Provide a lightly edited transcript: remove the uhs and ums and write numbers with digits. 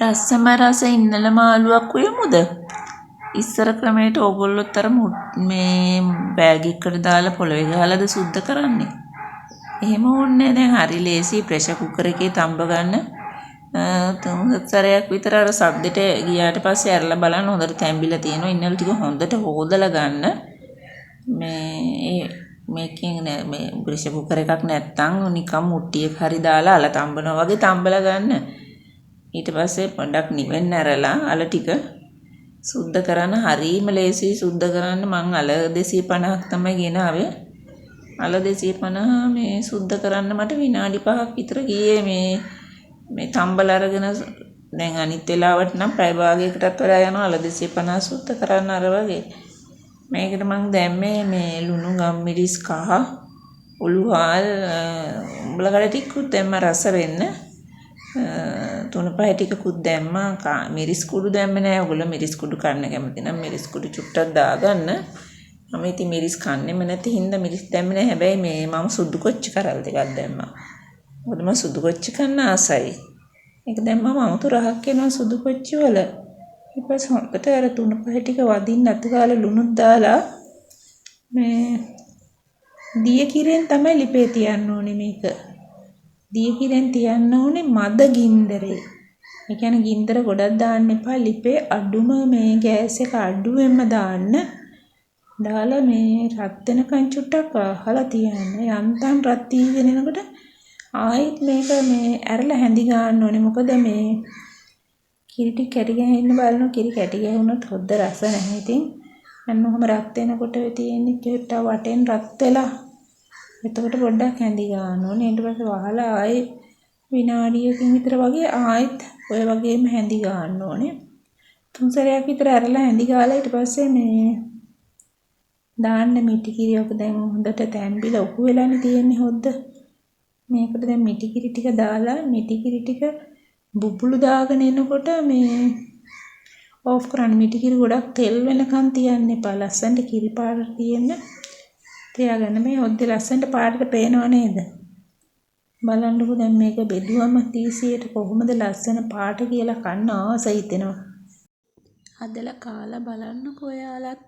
රස්සම රස ඉන්නල මාළුවක් උයමුද? ඉස්සර ක්‍රමයට ඕගොල්ලොත් අර මේ බෑග් එකකට දාලා පොළවේ ගහලාද සුද්ධ කරන්නේ? එහෙම ඕනේ දැන් හරි ලේසි ප්‍රෙෂර් කුකර් එකේ තම්බ ගන්න. තුන් සැරයක් විතර අර සද්දෙට ගියාට පස්සේ ඇරලා බලන්න හොඳට තැම්බිලා තියෙනවා. ඉන්නල ටික හොඳට හොදලා ගන්න. මේකෙන් නෑ මේ ප්‍රෙෂර් කුකර් එකක් නැත්තම් නිකන් මුට්ටියක් හරි දාලා අල තම්බනවා වගේ තම්බලා ගන්න. ඊට පස්සේ පොඩ්ඩක් නිවෙන්න ඇරලා අල ටික සුද්ධ කරන්න හරීම ලේසි සුද්ධ කරන්න මං අල 250ක් තමයි ගෙනාවේ. අල 250 මේ සුද්ධ කරන්න මට විනාඩි 5ක් විතර ගියේ මේ තම්බල අරගෙන දැන් අනිත් වෙලාවට නම් පැය භාගයකටත් වඩා යනවා අල 250 සුද්ධ කරන්න අර වගේ. මේකට මං දැම්මේ මේ ලුණු ගම්මිරිස් කහ උළුහාල් උඹලකට ටිකකුත් දැම්ම රස වෙන්න. තුන පහ ටිකකුත් දැම්මා මිරිස් කුඩු දැම්මේ නෑ. ඔයගොල්ලෝ මිරිස් කුඩු කන්න කැමති නම් මිරිස් කුඩු චුට්ටක් දාගන්න. මම ඉතින් මිරිස් කන්නේම නැති හින්දා මිරිස් දැම්මේ නෑ. හැබැයි මම සුදු කොච්චි කරල් ටිකක් දැම්මා. මොකද මම සුදු කොච්චි කන්න ආසයි. ඒක දැම්මම අමුතු රහක් එනවා සුදු කොච්චි වල. ඊට පස්සේ හොඳට අර තුන පහ ටික වදින්න අතු ගාලා ලුණුත් දාලා මේ දිය කිරෙන් තමයි ලිපේ තියන්න ඕනේ මේක. දිය කිරෙන් තියන්න ඕනේ මද ගින්දරේ. ඒ කියන්නේ ගින්දර ගොඩක් දාන්න එපා. ලිපේ අඩුම මේ ගෑස් එක අඩුවෙන්ම දාන්න. දාලා මේ රත් වෙනකන් චුට්ටක් අහලා තියන්න. යන්තම් රත් වීගෙන එනකොට ආයෙත් මේක මේ ඇරලා හැඳි ගන්න ඕනේ. මොකද මේ කිරි ටික කැටි ගහන්න බලනවා. කිරි කැටි ගහුනොත් හොද්ද රස නැහැ. ඉතින් අන්න ඔහම රත් වෙනකොට තියෙන්නේ චුට්ට වටෙන් රත් වෙලා. එතකොට පොඩ්ඩක් හැඳි ගන්න ඕනේ. ඊට පස්සේ වහලා ආයෙ විනාඩියකින් විතර වගේ ආයෙත් ඔය වගේම හැඳි ගන්න ඕනේ. තුන් සැරයක් විතර ඇරලා හැඳි ගාලා ඊට පස්සේ මේ දාන්න මිටි කිරි. ඔක දැන් හොඳට තැම්බිලා උකු වෙලානේ තියෙන්නේ හොද්ද. මේකට දැන් මිටි කිරි ටික දාලා මිටි කිරි ටික බුබුලු දාගෙන එනකොට මේ ඕෆ් කරන්න. මිටි කිරි ගොඩක් තෙල් වෙනකන් තියන්න එපා. ලස්සනට කිරි පාට තියෙන්න තියාගන්න. මේ හොද්ද ලස්සනට පාටට පේනව නේද? බලන්නකෝ දැන් මේක බෙදුවම 30ට කොහොමද ලස්සන පාට කියලා කන්න ආස හිතෙනවා. හදලා කාලා බලන්නකෝ ඔයාලත්.